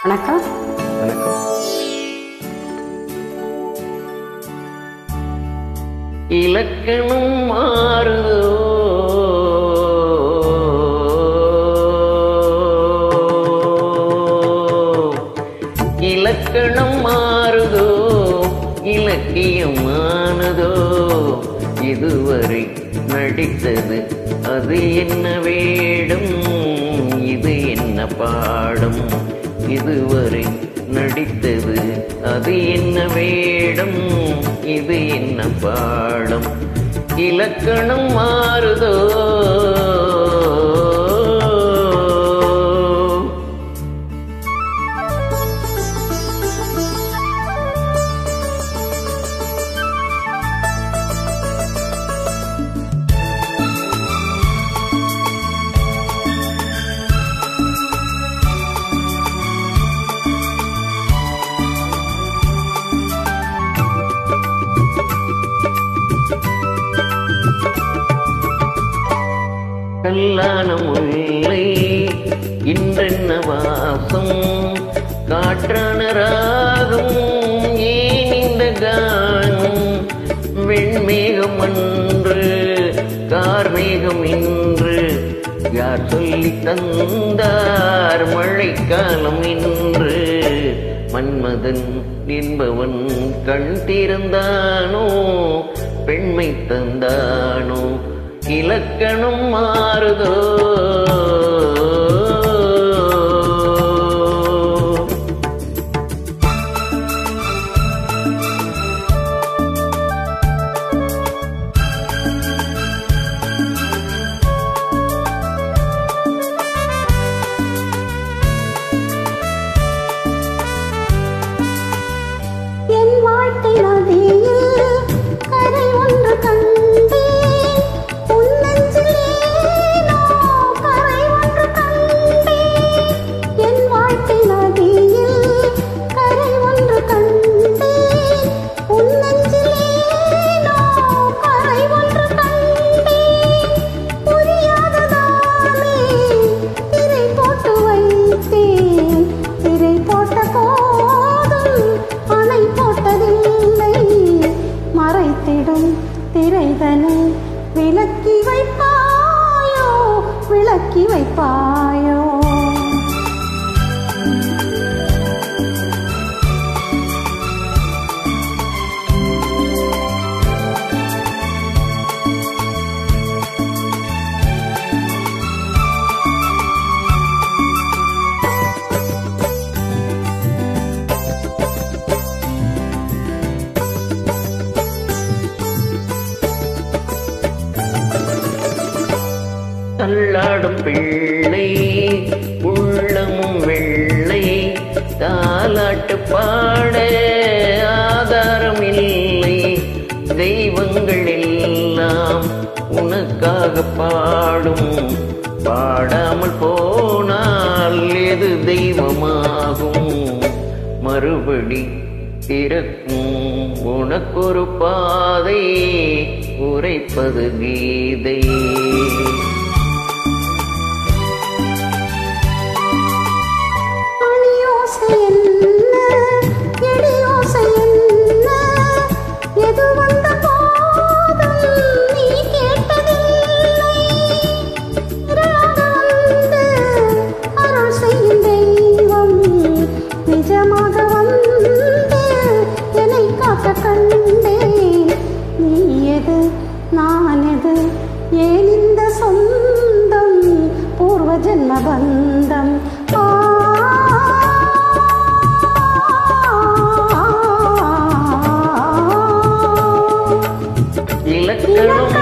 வணக்கம். வணக்கம். இலக்கணம் மாறுதோ, இலக்கணம் மாறுதோ, இலக்கியமானதோ, இதுவரை நடித்தது அது என்ன வேடம், இது என்ன பாடம், இதுவரை நடித்தது அது என்ன வேடம், இது என்ன பாடம், இலக்கணம் மாறுதோ. கல்லான முல்லை இன்றென்ன வாசம், காற்றான ராகம் ஏன் இந்த கானம், வெண்மேகம் அன்று கார்மேகம் இன்று யார் சொல்லி தந்தார், மழைக்காலம் இன்று மன்மதன் என்பவன் கண் திறந்தானோ, பெண்மை தந்தானோ, இலக்கணம் மாறுதோ. என் வாழ்க்கை நதியில் கரை ஒன்று கண்டேன், உன் நெஞ்சிலேனோ கரை ஒன்று கண்டேன். என் வாழ்க்கை நதியில் கரை ஒன்று கண்டேன், உன் நெஞ்சிலேனோ கரை ஒன்று கண்டேன். புரியாததாலே திரை போட்டு வைத்தேன், திரை போட்ட போதும் அணை போட்டதில்லை, மறைத்திடும் திரைதனை விலக்கி வைப்பாயோ, விலக்கி வைப்பாயோ. தள்ளாடும் பிள்ளை உள்ளமும் வெள்ளை, தாலாட்டு பாட ஆதாரம் இல்லை, தெய்வங்கள் எல்லாம் உனக்காக பாடும், பாடாமல் போனால் எது தெய்வமாகும், மறுபடி பிறக்கும் உனக்கொரு பாதை உரைப்பது கீதை. ஏன் இந்த சொந்தம் பூர்வ ஜென்ம பந்தம், இலக்கணம்